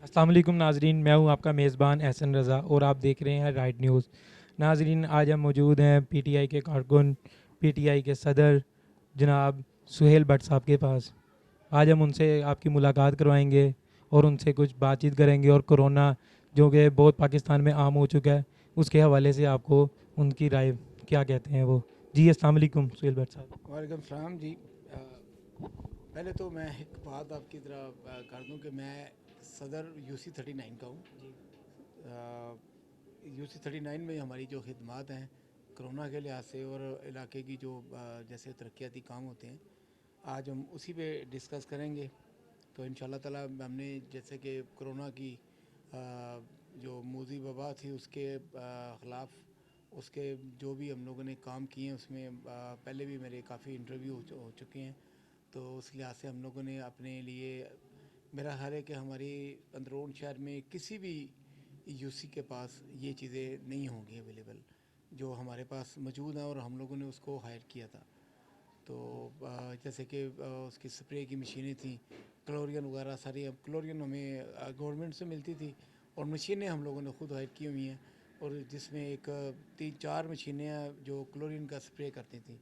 अस्सलाम वालेकुम नाजरीन, मैं हूं आपका मेज़बान एहसन रज़ा और आप देख रहे हैं राइट न्यूज़। नाजरीन, आज हम मौजूद हैं पीटीआई के कारकुन, पीटीआई के सदर जनाब सुहेल भट्ट साहब के पास। आज हम उनसे आपकी मुलाकात करवाएंगे और उनसे कुछ बातचीत करेंगे और कोरोना जो कि बहुत पाकिस्तान में आम हो चुका है उसके हवाले से आपको उनकी राय क्या कहते हैं वो। जी अस्सलाम वालेकुम सुहेल भट्ट साहब। वालेकुम सलाम जी। पहले तो मैं एक बात आपकी तरह कर दूं कि मैं सदर UC39 का हूँ। UC39 में हमारी जो खिदमत हैं कोरोना के लिहाज से और इलाके की जो जैसे तरक्याती काम होते हैं, आज हम उसी पे डिस्कस करेंगे। तो इंशाल्लाह ताला हमने जैसे कि कोरोना की जो मूजी वबा थी उसके ख़िलाफ़ उसके जो भी हम लोगों ने काम किए हैं उसमें पहले भी मेरे काफ़ी इंटरव्यू हो चुके हैं। तो उस लिहाज से हम लोगों ने अपने लिए, मेरा ख्याल है कि हमारी अंदरून शहर में किसी भी यूसी के पास ये चीज़ें नहीं होंगी अवेलेबल जो हमारे पास मौजूद हैं, और हम लोगों ने उसको हायर किया था। तो जैसे कि उसकी स्प्रे की मशीनें थी, क्लोरियन वगैरह सारी, अब क्लोरियन हमें गवर्नमेंट से मिलती थी और मशीनें हम लोगों ने खुद हायर की हुई हैं, और जिसमें एक 3-4 मशीनें हैं जो क्लोरिन का स्प्रे करती थी।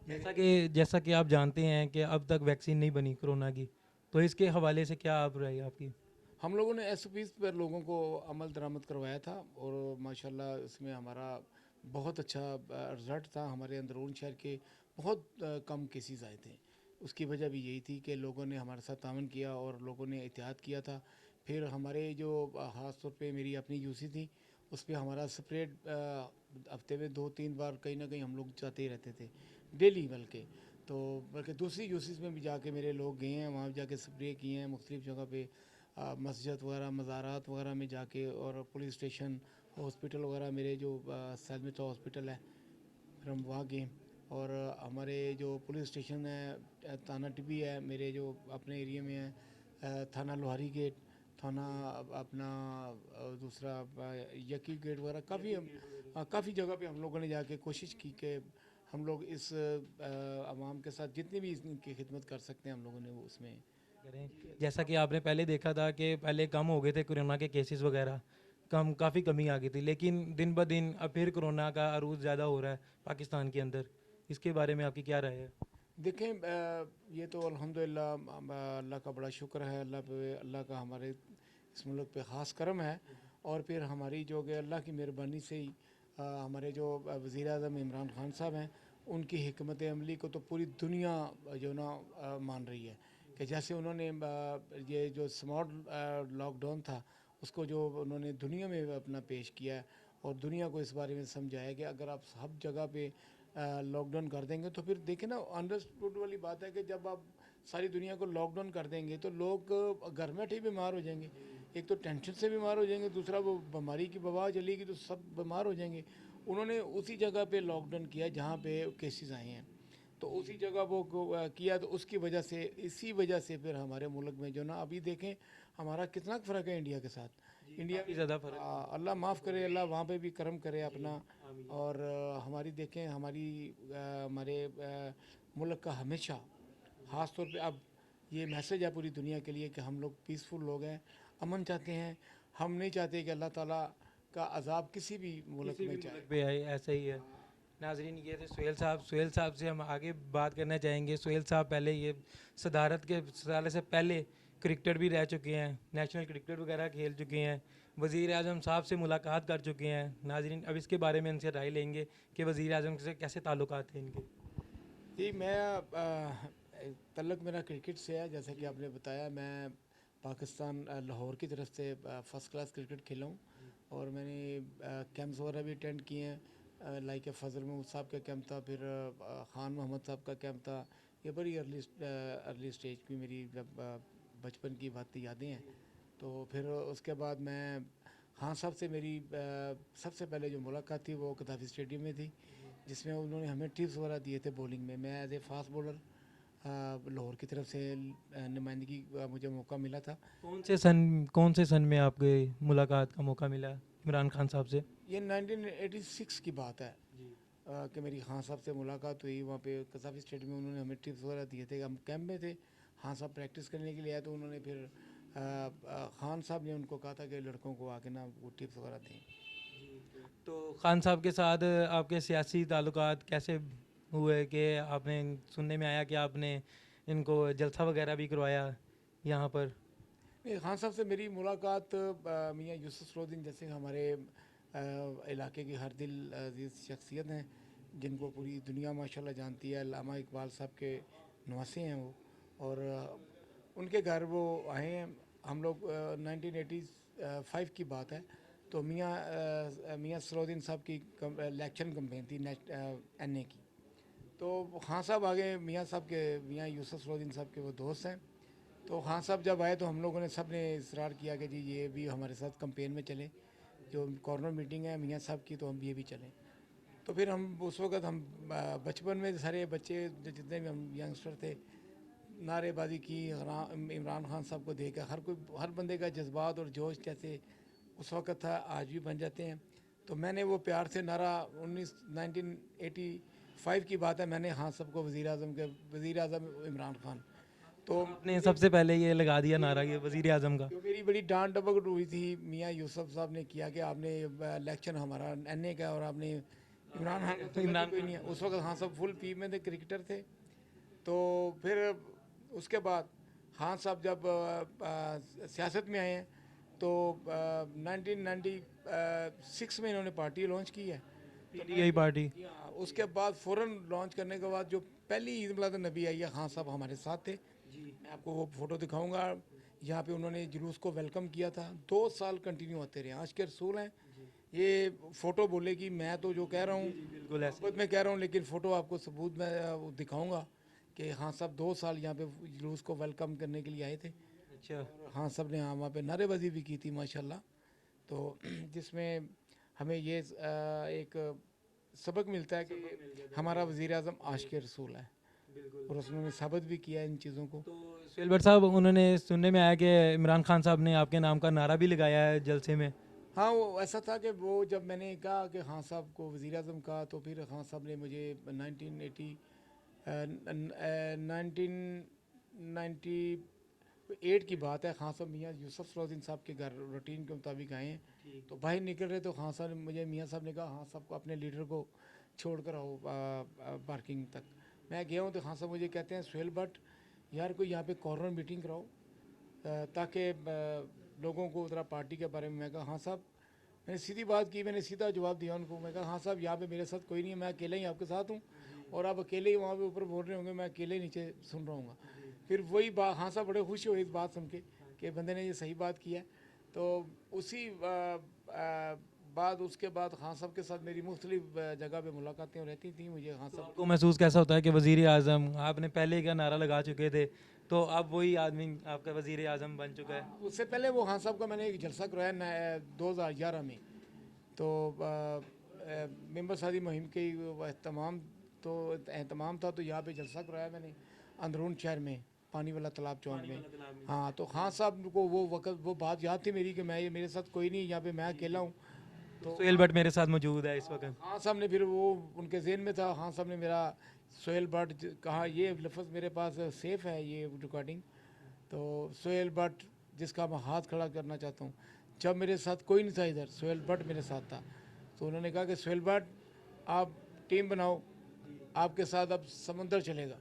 मेरे जैसा कि आप जानते हैं कि अब तक वैक्सीन नहीं बनी कोरोना की, तो इसके हवाले से क्या आप राय आपकी। हम लोगों ने SOPs पर लोगों को अमल दरामद करवाया था, और माशाल्लाह इसमें हमारा बहुत अच्छा रिज़ल्ट था। हमारे अंदरून शहर के बहुत कम केसेस आए थे। उसकी वजह भी यही थी कि लोगों ने हमारे साथ तावन किया और लोगों ने एहतियात किया था। फिर हमारे जो ख़ास तौर पे मेरी अपनी यूसी थी, उस पर हमारा स्प्रेड हफ्ते में 2-3 बार कहीं ना कहीं हम लोग जाते ही रहते थे, डेली बल्कि दूसरी यूसीज में भी जाके मेरे लोग गए हैं, वहाँ भी जाके स्प्रे किए हैं मुख्तलिफ़ जगह पे, मस्जिद वगैरह मज़ारात वगैरह में जाके, और पुलिस स्टेशन, हॉस्पिटल वगैरह, मेरे जो सैलमित हॉस्पिटल है फिर हम वहाँ गए। और हमारे जो पुलिस स्टेशन है थाना टिब्बी है मेरे जो अपने एरिया में है, थाना लोहारी गेट, थाना अपना दूसरा यकी गेट वगैरह, काफ़ी जगह पे हम लोगों ने जाके कोशिश की कि हम लोग इस आवाम के साथ जितनी भी इनकी खिदमत कर सकते हैं हम लोगों ने वो उसमें करें। जैसा कि आपने पहले देखा था कि पहले कम हो गए थे कोरोना के केसेस वगैरह, काफ़ी कमी आ गई थी, लेकिन दिन ब दिन अब फिर कोरोना का अरूज ज़्यादा हो रहा है पाकिस्तान के अंदर। इसके बारे में आपकी क्या राय है। देखें। ये तो अल्हम्दुलिल्लाह अल्लाह का बड़ा शुक्र है, अल्लाह का हमारे इस मुल्क पे ख़ास करम है। और फिर हमारी जो कि अल्लाह की मेहरबानी से ही हमारे जो वज़ीर आज़म इमरान खान साहब हैं, उनकी हिकमत अमली को तो पूरी दुनिया जो ना मान रही है। कि जैसे उन्होंने ये जो स्मार्ट लॉकडाउन था उसको जो उन्होंने दुनिया में अपना पेश किया है, और दुनिया को इस बारे में समझाया कि अगर आप सब जगह पे लॉकडाउन कर देंगे तो फिर देखें ना, अंडरस्टूड वाली बात है कि जब आप सारी दुनिया को लॉकडाउन कर देंगे तो लोग घर में बैठे ही बीमार हो जाएंगे। एक तो टेंशन से बीमार हो जाएंगे, दूसरा वो बीमारी की वबा चलेगी तो सब बीमार हो जाएंगे। उन्होंने उसी जगह पे लॉकडाउन किया जहाँ पे केसेस आए हैं, तो उसी जगह वो किया, तो उसकी वजह से, इसी वजह से फिर हमारे मुल्क में जो ना अभी देखें हमारा कितना फ़र्क है इंडिया के साथ। इंडिया काफ़ी में ज़्यादा फ़र्क है। अल्लाह माफ़ करे, अल्लाह वहाँ पे भी करम करे जी। अपना। आमीन। और हमारी देखें, हमारे मुल्क का हमेशा ख़ास तौर पे अब ये मैसेज है पूरी दुनिया के लिए कि हम लोग पीसफुल लोग हैं, अमन चाहते हैं। हम नहीं चाहते कि अल्लाह ताला का अजाब किसी भी मुल्क किसी में भी जाए। मुल्क पे आए ऐसा ही है। नाजरीन, ये थे सुहेल साहब से हम आगे बात करना चाहेंगे। सुहेल साहब पहले ये सदारत के साले से पहले क्रिकेटर भी रह चुके हैं, नेशनल क्रिकेट वगैरह खेल चुके हैं, वज़ीर आज़म साहब से मुलाकात कर चुके हैं। नाजरीन, अब इसके बारे में इनसे राय लेंगे कि वज़ीर आज़म से कैसे ताल्लुकात हैं इनके। जी, मैं तल्लक मेरा क्रिकेट से है। जैसे कि जी। आपने बताया, मैं पाकिस्तान लाहौर की तरफ से फ़र्स्ट क्लास क्रिकेट खेला हूँ, जी। और मैंने कैंप्स वगैरह भी अटेंड किए हैं। लाइक फ़जल महमूद साहब का कैंप था, फिर ख़ान मोहम्मद साहब का कैंप था। ये बड़ी अर्ली स्टेज की मेरी जब बचपन की बात यादें हैं। तो फिर उसके बाद मैं खान साहब से मेरी सबसे पहले जो मुलाकात थी वो गद्दाफ़ी स्टेडियम में थी, जिसमें उन्होंने हमें टिप्स वगैरह दिए थे बॉलिंग में। मैं as a fast bowler Lahore की तरफ से नुमाइंदगी मुझे मौका मिला था। कौन से सन में आपके मुलाकात का मौका मिला इमरान खान साहब से। ये 1986 की बात है जी। कि मेरी खान साहब से मुलाकात हुई वहाँ पे गद्दाफ़ी स्टेडियम में। उन्होंने हमें टिप्स वगैरह दिए थे, हम कैंप में थे। खान साहब प्रैक्टिस करने के लिए आए, तो उन्होंने फिर खान साहब ने उनको कहा था कि लड़कों को आके ना वो टिप्स वगैरह दें। तो खान साहब के साथ आपके सियासी ताल्लुकात कैसे हुए कि आपने सुनने में आया कि आपने इनको जलसा वगैरह भी करवाया यहाँ पर? नहीं, खान साहब से मेरी मुलाकात मियाँ यूसुफ सरोद्दीन जैसे हमारे इलाके की हर दिल अजीज़ शख्सियत हैं, जिनको पूरी दुनिया माशाल्लाह जानती है। अल्लामा इकबाल साहब के नवासे हैं वो, और उनके घर वो आए हैं। हम लोग 1985 की बात है, तो मियाँ सरोद्दीन साहब की इलेक्शन कंपेन थी NA की। तो खान साहब आगे, मियाँ यूसुफ सरोद्दीन साहब के वो दोस्त हैं। तो खान साहब जब आए तो हम लोगों ने सब ने इसरार किया कि जी ये भी हमारे साथ कंपेन में चले, जो कॉर्नर मीटिंग है मियाँ साहब की, तो हम ये भी चलें। तो फिर हम उस वक्त हम बचपन में सारे बच्चे जितने भी हम यंगस्टर थे, नारेबाजी की इमरान खान साहब को देख कर। हर बंदे का जज्बात और जोश जैसे उस वक्त था आज भी बन जाते हैं। तो मैंने वो प्यार से नारा 1985 की बात है, मैंने खान साहब को वज़ीर आज़म इमरान खान। तो आपने सबसे पहले ये लगा दिया नारा ये वज़ीर आज़म का? जो मेरी बड़ी डांट डपट हुई थी, मियाँ यूसुफ साहब ने किया कि आपने इलेक्शन हमारा NA का और आपने इमरान खान को तो इमरान कोई नहीं है। उस वक्त हाँ सब फुल पी में थे, क्रिकेटर थे। तो फिर उसके बाद खान साहब जब सियासत में आए हैं तो 1996 में इन्होंने पार्टी लॉन्च की है। PTI party. हाँ, उसके बाद फ़ौरन लॉन्च करने के बाद जो पहली ईद मिलाद नबी आई है, खान साहब हमारे साथ थे। मैं आपको वो फ़ोटो दिखाऊंगा। यहाँ पे उन्होंने जुलूस को वेलकम किया था। 2 साल कंटिन्यू होते रहे। आज के रसूल हैं ये। फ़ोटो बोलेगी, मैं तो जो कह रहा हूँ बिल्कुल ऐसे। मोहब्बत में कह रहा हूँ, लेकिन फ़ोटो आपको सबूत में वो दिखाऊंगा कि हाँ साहब 2 साल यहाँ पे जुलूस को वेलकम करने के लिए आए थे। अच्छा। और हाँ साहब ने वहाँ पे नारेबाजी भी की थी माशाल्लाह। तो जिसमें हमें ये एक सबक मिलता है कि हमारा वज़ीर आज़म आशिक़ रसूल है, और उसने साबित भी किया इन चीज़ों को। तो सुहेल भट्ट साहब, उन्होंने सुनने में आया कि इमरान खान साहब ने आपके नाम का नारा भी लगाया है जलसे में। हाँ, वो ऐसा था कि वो जब मैंने कहा कि खान साहब को वज़ीर आज़म कहा, तो फिर खान साहब ने मुझे 1998 की बात है। खान साहब मियाँ यूसुफ सरोद्दीन साहब के घर रूटीन के मुताबिक आए हैं। तो बाहर निकल रहे तो खान साहब ने मुझे, मियाँ साहब ने कहा खान साहब को अपने लीडर को छोड़ कर आओ पार्किंग तक। मैं गया हूँ तो खान साहब मुझे कहते हैं सुहेल भट्ट यार कोई यहाँ पे कॉर्नर मीटिंग कराओ ताकि लोगों को ज़रा पार्टी के बारे में। मैं कहा हाँ साहब, मैंने सीधी बात की, मैंने सीधा जवाब दिया उनको। मैं कहा हाँ साहब, यहाँ पे मेरे साथ कोई नहीं है, मैं अकेला ही आपके साथ हूँ, और आप अकेले ही वहाँ पे ऊपर बोल रहे होंगे, मैं अकेले ही नीचे सुन रहा हूँ। फिर वही बात, हाँ साहब बड़े खुश हुए इस बात सुन के कि बंदे ने ये सही बात किया। तो उसी बाद उसके बाद खान साहब के साथ मेरी मुख्तलिफ जगह पे मुलाकातें रहती थी। मुझे खान साहब आपको महसूस कैसा होता है कि वज़ीर आज़म आपने पहले का नारा लगा चुके थे, तो अब वही आदमी आपका वज़ीर आज़म बन चुका है? उससे पहले वो खान साहब का मैंने एक जलसा कराया 2011 में। तो मेंबर शादी मुहिम के एहतमाम था, तो यहाँ पे जलसा कराया मैंने अंदरून शहर में, पानी वाला तालाब चौक में। हाँ, तो खान साहब को वो वक्त वो बात याद थी मेरी कि मैं, ये मेरे साथ कोई नहीं, यहाँ पे मैं अकेला हूँ। तो सुहेल भट्ट मेरे साथ मौजूद है इस वक्त। खान साहब ने फिर वो उनके जहन में था, खान साहब ने मेरा सुहेल भट्ट कहा, ये लफ्ज़ मेरे पास सेफ है ये रिकॉर्डिंग। तो सुहेल भट्ट जिसका मैं हाथ खड़ा करना चाहता हूँ, जब मेरे साथ कोई नहीं था इधर, सुहेल भट्ट मेरे साथ था। तो उन्होंने कहा कि सुहेल भट्ट आप टीम बनाओ, आपके साथ अब समंदर चलेगा।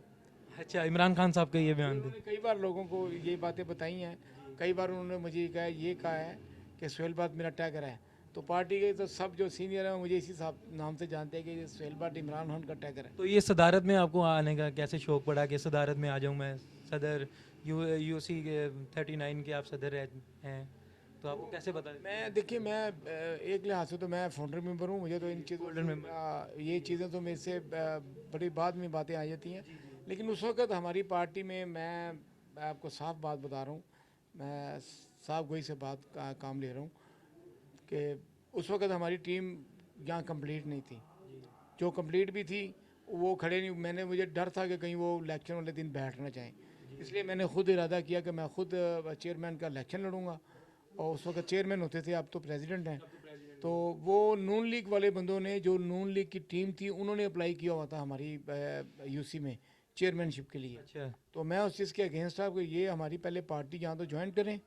अच्छा, इमरान खान साहब के ये बयान थे। उन्होंने कई बार लोगों को ये बातें बताई हैं। कई बार उन्होंने मुझे कहा है कि सुहेल भट्ट मेरा टैगर है। तो पार्टी के तो सब जो सीनियर हैं मुझे इसी नाम से जानते हैं कि सुहेल भट्ट इमरान खान का टैगर है। तो ये सदारत में आपको आने का कैसे शौक़ पड़ा कि सदारत में आ जाऊँ मैं? सदर UC के 39 के आप सदर हैं, तो आपको कैसे पता? मैं देखिए, मैं एक लिहाज से तो मैं फाउंडर मेंबर हूँ। मुझे तो इन चीज़ों Folder member। ये चीज़ें तो मेरे से बड़ी बाद में बातें आ जाती हैं। लेकिन उस वक्त हमारी पार्टी में मैं आपको साफ बात बता रहा हूँ, मैं साफ गोई से बात का काम ले रहा हूँ कि उस वक्त हमारी टीम यहाँ कंप्लीट नहीं थी। जो कंप्लीट भी थी वो खड़े नहीं। मुझे डर था कि कहीं वो इलेक्शन वाले दिन बैठ ना जाएँ, इसलिए मैंने खुद इरादा किया कि मैं खुद चेयरमैन का इलेक्शन लड़ूंगा। और उस वक्त चेयरमैन होते थे, अब तो प्रेसिडेंट हैं। तो वो नून लीग वाले बंदों ने, जो नून लीग की टीम थी, उन्होंने अप्लाई किया हुआ था हमारी UC में चेयरमैनशिप के लिए। अच्छा। तो मैं उस चीज़ के अगेंस्ट था कि ये हमारी पहले पार्टी यहाँ तो ज्वाइन करें,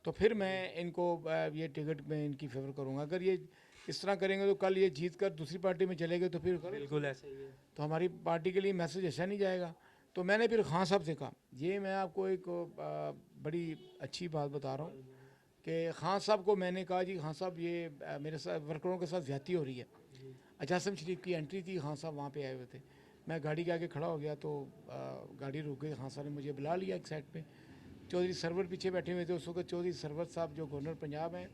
तो फिर मैं इनको ये टिकट में इनकी फेवर करूँगा। अगर ये इस तरह करेंगे तो कल ये जीत कर दूसरी पार्टी में चले गए तो फिर बिल्कुल ऐसा ही है। तो हमारी पार्टी के लिए मैसेज अच्छा नहीं जाएगा। तो मैंने फिर खान साहब से कहा, ये मैं आपको एक बड़ी अच्छी बात बता रहा हूँ कि खान साहब को मैंने कहा, जी खान साहब ये मेरे साथ वर्करों के साथ ज़्यादती हो रही है। अजासम शरीफ की एंट्री थी, खान साहब वहाँ पे आए हुए थे। मैं गाड़ी के आगे खड़ा हो गया तो गाड़ी रुक गई। खान साहब ने मुझे बुला लिया एक साइड पे। चौधरी सरवर पीछे बैठे हुए थे। उस वक्त चौधरी सरवर साहब जो गवर्नर पंजाब हैं,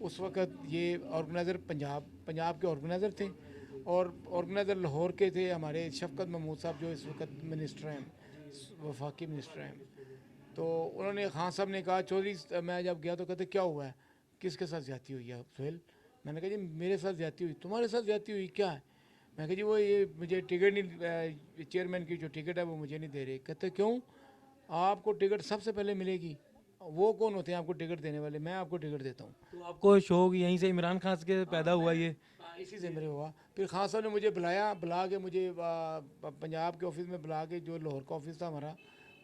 उस वक्त ये ऑर्गेनाइज़र पंजाब के ऑर्गेनाइज़र थे, और ऑर्गेनाइज़र लाहौर के थे हमारे शफकत महमूद साहब जो इस वक्त मिनिस्टर हैं, वफाकी मिनिस्टर हैं। तो उन्होंने खान साहब ने कहा, चौधरी मैं जब गया तो कहते क्या हुआ है, किसके साथ ज़्यादती हुई है सुहेल? मैंने कहा जी मेरे साथ ज़्यादती हुई। तुम्हारे साथ ज़्यादती हुई क्या है? मैं कहा जी वो ये मुझे टिकट नहीं, चेयरमैन की जो टिकट है वो मुझे नहीं दे रहे। कहते क्यों? आपको टिकट सबसे पहले मिलेगी। वो कौन होते हैं आपको टिकट देने वाले? मैं आपको टिकट देता हूँ। तो आपको शौक यहीं से इमरान खान से पैदा हुआ ये? इसी से मेरे हुआ। फिर खान साहब ने मुझे बुला के मुझे पंजाब के ऑफिस में बुला के, जो लाहौर का ऑफिस था हमारा,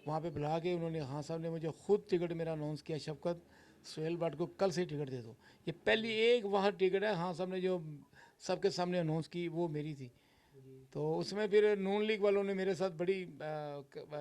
वहाँ पे बुला के उन्होंने, खान साहब ने मुझे खुद टिकट मेरा अनाउंस किया, शफकत सुहेल भट्ट को कल से ही टिकट दे दो। ये पहली एक वहाँ टिकट है खान साहब ने जो सबके सामने अनाउंस की, वो मेरी थी। तो उसमें फिर नून लीग वालों ने मेरे साथ बड़ी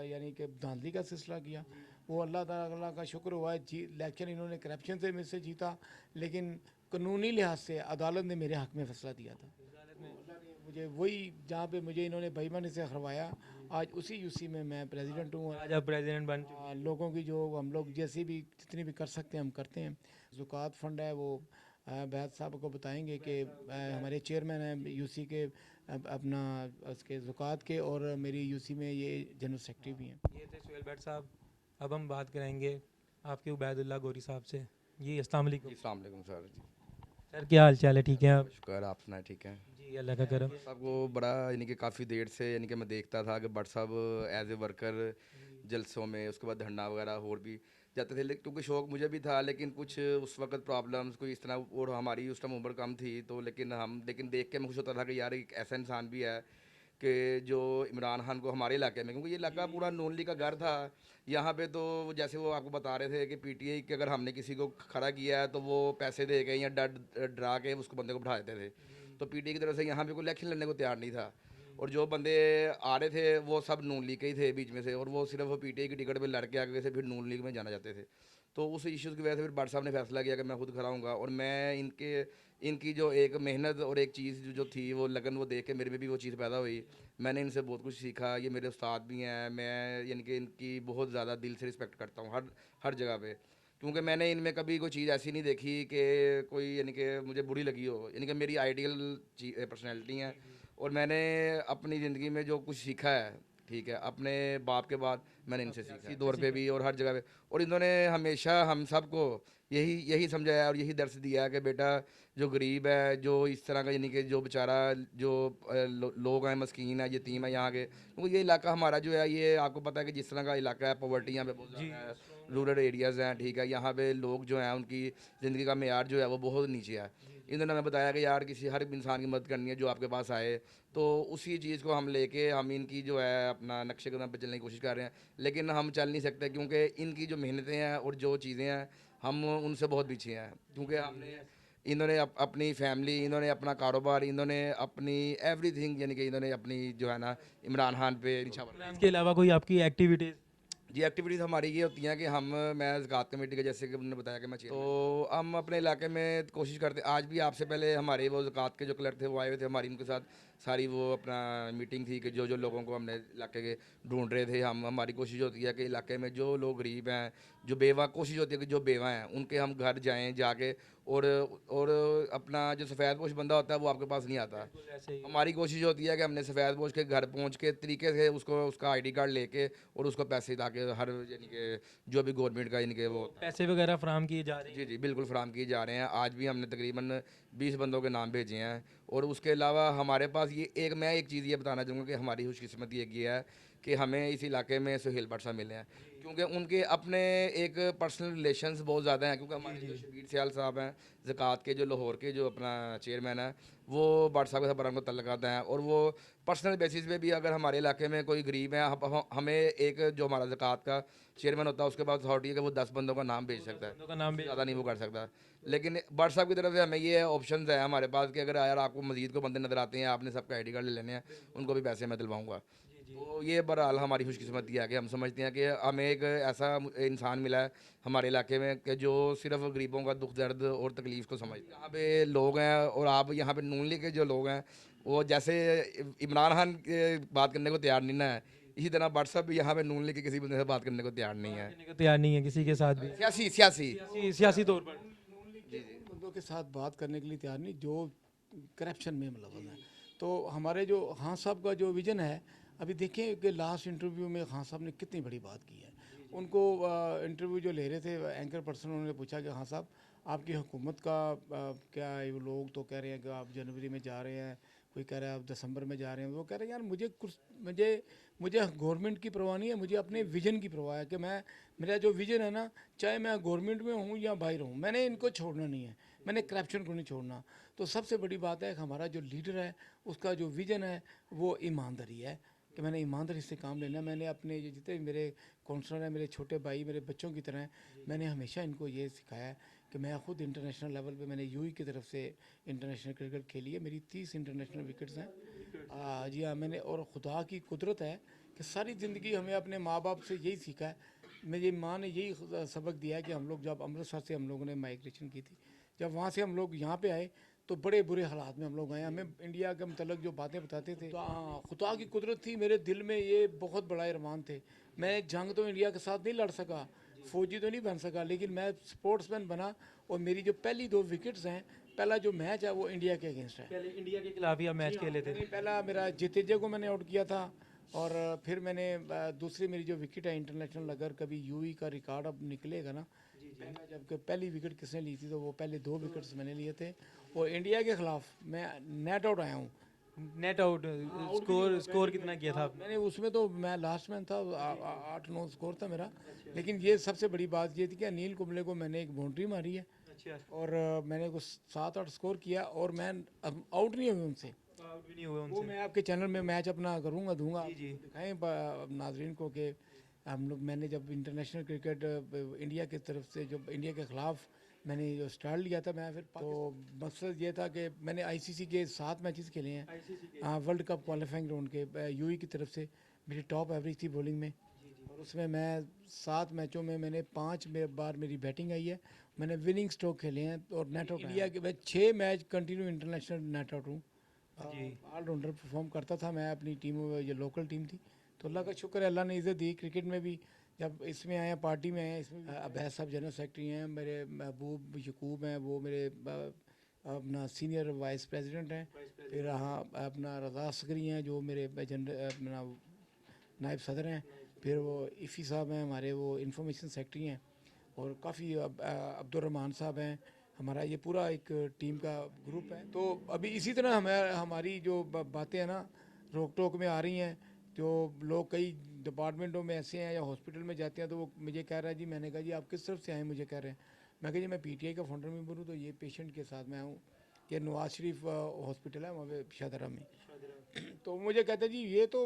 यानी कि धांधली का सिलसिला किया। वो अल्लाह ताला का शुक्र हुआ है, इलेक्शन इन्होंने करप्शन से मुझसे जीता, लेकिन कानूनी लिहाज से अदालत ने मेरे हक़ में फैसला दिया था। अल्लाह ने मुझे वही, जहाँ पे मुझे इन्होंने बेईमानी से हरवाया, आज उसी यूसी में मैं प्रेसिडेंट हूँ। आज आप प्रेसिडेंट बन चुके हैं। लोगों की जो हम लोग जैसे भी जितनी भी कर सकते हैं हम करते हैं। ज़ुकात फ़ंड है वो बैद साहब को बताएंगे कि हमारे चेयरमैन हैं यूसी के, अपना उसके ज़ुकात के, और मेरी यूसी में ये जनरल सेक्रेटरी भी हैं। ये थे सुहेल भट्ट साहब। अब हम बात करेंगे आपके उबैदुल्ला गोरी साहब से। जी अस्सलाम वालेकुम। जी अस्सलाम वालेकुम सर। जी सर क्या हाल चाल है, ठीक हैं आप? शुक्र, आप सुनाए ठीक हैं? जी अल्लाह का करम। साहब को बड़ा यानी कि काफ़ी देर से यानी कि मैं देखता था कि भट्ट साहब एज ए वर्कर जलसों में, उसके बाद धरना वगैरह और भी जाते थे, लेकिन क्योंकि शौक मुझे भी था, लेकिन कुछ उस वक्त प्रॉब्लम्स कोई इस तरह, और हमारी उस टाइम उम्र कम थी, तो लेकिन देख के मैं खुश होता था कि यार एक ऐसा इंसान भी है कि जो इमरान खान को हमारे इलाके में, क्योंकि ये इलाका पूरा नून लीग का घर था यहाँ पे, तो जैसे वो आपको बता रहे थे कि पीटीआई के अगर हमने किसी को खड़ा किया है तो वो पैसे दे के या डरा के उसको बंदे को बिठा देते थे। तो पीटीआई की तरफ से यहाँ पे कोई इलेक्शन लड़ने को तैयार नहीं था, और जो बंदे आ रहे थे वो सब नून लीग के ही थे बीच में से, और वो सिर्फ पीटीआई की टिकट पे लड़ के आगे से फिर नून लीग में जाना चाहते थे। तो उस इश्यूज़ की वजह से फिर भट्ट साहब ने फैसला किया कि मैं खुद खड़ा हूँगा, और मैं इनकी जो एक मेहनत और एक चीज़ जो थी वो लगन, वो देख के मेरे में भी वो चीज़ पैदा हुई। मैंने इनसे बहुत कुछ सीखा, ये मेरे उस्ताद भी हैं, मैं यानी कि इनकी बहुत ज़्यादा दिल से रिस्पेक्ट करता हूँ हर हर जगह पे, क्योंकि मैंने इनमें कभी कोई चीज़ ऐसी नहीं देखी कि कोई यानी कि मुझे बुरी लगी हो। यानी कि मेरी आइडियल पर्सनैलिटी है, और मैंने अपनी ज़िंदगी में जो कुछ सीखा है, ठीक है, अपने बाप के बाद मैंने इनसे सीखा, इसी दौर पे भी और हर जगह पे। और इन्होंने हमेशा हम सबको यही समझाया और यही दर्स दिया है कि बेटा जो गरीब है, जो इस तरह का यानी कि जो बेचारा जो लोग हैं, मस्कीन है, यतीम है यहाँ के, क्योंकि ये इलाका हमारा जो है, ये आपको पता है कि जिस तरह का इलाका है, पॉवर्टी यहाँ पे बहुत ज़्यादा है, रूरल एरियाज़ हैं, ठीक है, यहाँ पे लोग जो हैं उनकी ज़िंदगी का मेयार जो है वो बहुत नीचे है। इन्होंने हमें बताया कि यार किसी हर इंसान की मदद करनी है जो आपके पास आए, तो उसी चीज़ को हम लेके हम इनकी जो है अपना नक्शे कदम पे चलने की कोशिश कर रहे हैं, लेकिन हम चल नहीं सकते क्योंकि इनकी जो मेहनतें हैं और जो चीज़ें हैं हम उनसे बहुत पीछे हैं, क्योंकि हमने इन्होंने अपनी फैमिली, इन्होंने अपना कारोबार, इन्होंने अपनी एवरीथिंग यानी कि इन्होंने अपनी जो है ना इमरान खान पे निछावर। इसके अलावा कोई आपकी एक्टिविटीज़? जी एक्टिविटीज़ हमारी ये होती हैं कि मैं ज़कात कमेटी के, जैसे कि उन्होंने बताया कि मैं तो हम अपने इलाके में कोशिश करते, आज भी आपसे पहले हमारे वो ज़कात के जो क्लर्क थे वो आए हुए थे, हमारी उनके साथ सारी वो अपना मीटिंग थी कि जो जो लोगों को हमने इलाके के ढूंढ रहे थे, हमारी कोशिश होती है कि इलाके में जो लोग गरीब हैं, जो बेवा, कोशिश होती है कि जो बेवा हैं उनके हम घर जाएँ जाके, और अपना जो सफ़ेद पोश बंदा होता है वो आपके पास नहीं आता। ऐसे ही हमारी कोशिश होती है कि हमने सफ़ेद पोश के घर पहुंच के तरीके से उसका आईडी कार्ड लेके और उसको पैसे ताकि हर यानी कि जो भी गवर्नमेंट का यानी कि वो होता है। पैसे वगैरह फराम किए जा रहे हैं? जी जी बिल्कुल फराम किए जा रहे हैं। आज भी हमने तकरीबन 20 बंदों के नाम भेजे हैं, और उसके अलावा हमारे पास मैं एक चीज़ ये बताना चाहूँगा कि हमारी खुशकिस्मती एक ये है कि हमें इस इलाके में सुहेल भट्ट साहब मिले हैं, क्योंकि उनके अपने एक पर्सनल रिलेशंस बहुत ज़्यादा हैं, क्योंकि हमारे जो शबीर सियाल साहब हैं ज़कात के जो लाहौर के जो अपना चेयरमैन है, वो भट्ट साहब के साथ बराबर तल्लुकात हैं, और वो पर्सनल बेसिस पे भी अगर हमारे इलाके में कोई गरीब है, हमें एक जो हमारा ज़कात का चेयरमैन होता है उसके पास अथॉरिटी है कि वो 10 बंदों का नाम भेज सकता है, बंदों का नाम भी ज़्यादा नहीं वो कर सकता। लेकिन भट्ट साहब की तरफ से हमें ये ऑप्शन है हमारे पास कि अगर यार आपको मजीद को बंदे नज़र आते हैं, आपने सबका ID कार्ड ले लेने हैं, उनको भी पैसे मैं दिलवाऊँगा। तो ये बहरहाल हमारी खुशकिस्मती है कि हम समझते हैं कि हमें एक ऐसा इंसान मिला है हमारे इलाके में कि जो सिर्फ गरीबों का दुख दर्द और तकलीफ़ को समझते हैं। यहाँ पे लोग हैं, और आप यहाँ पे नून लीग के जो लोग हैं, वो जैसे इमरान खान के बात करने को तैयार नहीं ना है, इसी तरह भट्ट साहब भी यहाँ पे नून लीग के किसी बंदे से बात करने को तैयार नहीं है। करने को तैयार नहीं है किसी के साथ भी, सियासी सियासी सियासी तौर पर। उन बंदों के साथ बात करने के लिए तैयार नहीं जो करप्शन में मुलव्वस हैं। तो हमारे जो खान साहब का जो विजन है, अभी देखें कि लास्ट इंटरव्यू में खान साहब ने कितनी बड़ी बात की है। उनको इंटरव्यू जो ले रहे थे एंकर पर्सन, उन्होंने पूछा कि खान साहब आपकी हुकूमत का क्या है, वो लोग तो कह रहे हैं कि आप जनवरी में जा रहे हैं, कोई कह रहा है आप दिसंबर में जा रहे हैं। वो कह रहे हैं यार मुझे कुछ मुझे गवर्नमेंट की परवाह नहीं है, मुझे अपने विजन की परवाह है कि मेरा जो विजन है ना, चाहे मैं गवर्नमेंट में हूँ या बाहर हूँ, मैंने इनको छोड़ना नहीं है, मैंने करप्शन को नहीं छोड़ना। तो सबसे बड़ी बात है कि हमारा जो लीडर है उसका जो विजन है वो ईमानदारी है कि मैंने ईमानदारी से काम लेना है। मैंने अपने जितने मेरे काउंसलर हैं, मेरे छोटे भाई, मेरे बच्चों की तरह हैं, मैंने हमेशा इनको ये सिखाया है कि मैं ख़ुद इंटरनेशनल लेवल पे मैंने यूई की तरफ से इंटरनेशनल क्रिकेट खेली है, मेरी 30 इंटरनेशनल विकेट्स हैं। जी हाँ, मैंने, और खुदा की कुदरत है कि सारी ज़िंदगी हमें अपने माँ बाप से यही सीखा है। मेरी माँ ने यही सबक दिया है कि हम लोग जब अमृतसर से हम लोगों ने माइग्रेशन की थी, जब वहाँ से हम लोग यहाँ पे आए तो बड़े बुरे हालात में हम लोग आए। हमें इंडिया के मतलब जो बातें बताते थे, तो हाँ, खुदा की कुदरत थी, मेरे दिल में ये बहुत बड़ा अरमान थे। मैं जंग तो इंडिया के साथ नहीं लड़ सका, फौजी तो नहीं बन सका, लेकिन मैं स्पोर्ट्समैन बना, और मेरी जो पहली 2 विकेट्स हैं, पहला जो मैच है वो इंडिया के अगेंस्ट है। पहले इंडिया के खिलाफ ही आप मैच खेले थे। पहला मेरा जितेजा को मैंने आउट किया था, और फिर मैंने दूसरी मेरी जो विकेट है इंटरनेशनल, अगर कभी यूई का रिकॉर्ड अब निकलेगा ना, पहला जबकि पहली विकेट किसने ली थी, तो वो पहले 2 विकेट्स मैंने लिए थे, और इंडिया के खिलाफ मैं नेट आउट आया हूँ। नेट आउट स्कोर कितना किया था आपने? मैंने उसमें तो मैं लास्ट मैन था, 8-9 स्कोर था मेरा। लेकिन ये सबसे बड़ी बात ये थी कि अनिल कुंबले को मैंने एक बाउंड्री मारी है, अच्छा, और मैंने कुछ 7-8 स्कोर किया, और मैं आउट नहीं हुई उनसे। आउट भी नहीं हुए वो उनसे। मैं आपके चैनल में मैच अपना करूँगा, दूंगा, जी। दिखाएं नाजरीन को कि हम लोग, मैंने जब इंटरनेशनल क्रिकेट इंडिया की तरफ से जब इंडिया के ख़िलाफ़ मैंने जो स्टार्ट लिया था, मैं फिर तो मकसद ये था कि मैंने आईसीसी के 7 मैचेस खेले हैं, हाँ, वर्ल्ड कप क्वालिफाइंग राउंड के यूई की तरफ से। मेरी टॉप एवरेज थी बॉलिंग में, और उसमें मैं 7 मैचों में मैंने 5 बार मेरी बैटिंग आई है, मैंने विनिंग स्ट्रोक खेले हैं, और नेट आउट इंडिया के मैं 6 match continue international net out हूँ। ऑलराउंडर परफॉर्म करता था मैं, अपनी टीम, ये लोकल टीम थी, तो अल्लाह का शुक्र है, अल्लाह ने इज़्ज़त दी। क्रिकेट में भी जब इसमें आए हैं, पार्टी में आए हैं, इसमें अबैस साहब जनरल सेक्रेटरी हैं, मेरे महबूब यकूब हैं, वो मेरे अपना सीनियर वाइस प्रेसिडेंट हैं, फिर हाँ अपना रज़ा असगरी हैं जो मेरे जनरल अपना नायब सदर हैं, फिर वो इफ़ी साहब हैं हमारे, वो इंफॉर्मेशन सेक्रेटरी हैं, और काफ़ी अब्दुलरहमान साहब हैं, हमारा ये पूरा एक टीम का ग्रुप है। तो अभी इसी तरह हमारी जो बातें हैं ना, रोक टोक में आ रही हैं, जो लोग कई डिपार्टमेंटों में ऐसे हैं या हॉस्पिटल में जाते हैं, तो वो मुझे कह रहा है जी, मैंने कहा जी आप किस तरफ से आए, मुझे कह रहे हैं, मैं कहा जी मैं पीटीआई का फाउंडर मेंबर हूँ, तो ये पेशेंट के साथ मैं हूँ, ये नवाज शरीफ हॉस्पिटल है वहाँ पे शाहदरा में। तो मुझे कहते हैं जी ये तो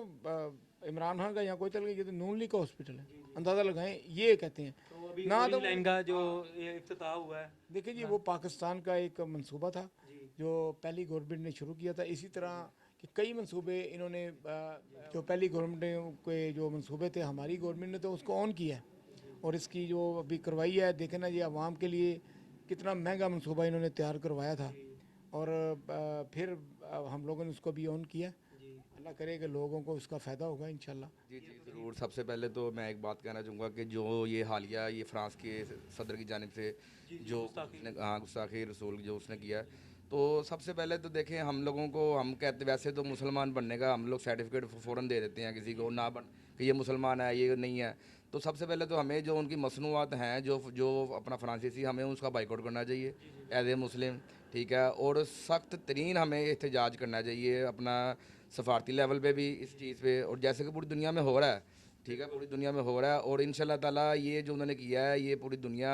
इमरान खान का यहाँ कोई चल गया, ये तो नून लीग का हॉस्पिटल है, अंदाज़ा लगाएं, ये कहते हैं ना। तो लाइन का जो ये इफ्तिताह हुआ है, देखिए जी, वो पाकिस्तान का एक मंसूबा था जो पहली गवर्नमेंट ने शुरू किया था। इसी तरह कि कई मंसूबे इन्होंने जो पहली गवर्नमेंट के जो मंसूबे थे, हमारी गवर्नमेंट ने तो उसको ऑन किया है, और इसकी जो अभी करवाई है, देखें ना जी, आवाम के लिए कितना महंगा मंसूबा इन्होंने तैयार करवाया था, और फिर हम लोगों ने उसको भी ऑन किया। अल्लाह करे कि लोगों को उसका फ़ायदा होगा इंशाल्लाह। जी जी ज़रूर। सबसे पहले तो मैं एक बात कहना चाहूँगा कि जो ये हालिया ये फ्रांस के सदर की जानिब से जो उसने, हाँ, गुस्ताखी रसूल जो उसने किया, तो सबसे पहले तो देखें हम लोगों को, हम कहते वैसे तो मुसलमान बनने का हम लोग सर्टिफिकेट फ़ौरन दे देते हैं किसी को, ना बन कि ये मुसलमान है, ये नहीं है। तो सबसे पहले तो हमें जो उनकी मसनूआत हैं, जो जो अपना फ्रांसीसी, हमें उसका बाइकआउट करना चाहिए एज ए मुस्लिम, ठीक है, और सख्त तरीन हमें एहतजाज करना चाहिए अपना सफारती लेवल पे भी इस चीज़ पे, और जैसे कि पूरी दुनिया में हो रहा है, ठीक है, पूरी दुनिया में हो रहा है और इंशाल्लाह ताला ये जो उन्होंने किया है ये पूरी दुनिया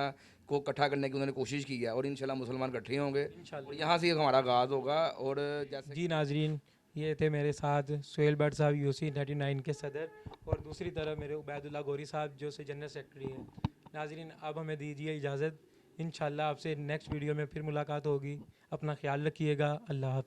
को इकट्ठा करने की उन्होंने कोशिश की है और इंशाल्लाह मुसलमान इकट्ठे होंगे इंशाल्लाह। और यहाँ से हमारा आगाज़ होगा। और जैसे जी नाजरीन, ये थे मेरे साथ सुहेल भट्ट साहब यूसी 99 के सदर, और दूसरी तरफ मेरे उबैदुल्लाह गोरी साहब जो से जनरल सेक्रेटरी हैं। नाजरीन अब हमें दीजिए इजाज़त, इंशाल्लाह आपसे नेक्स्ट वीडियो में फिर मुलाकात होगी। अपना ख्याल रखिएगा। अल्लाह हाफ़िज़।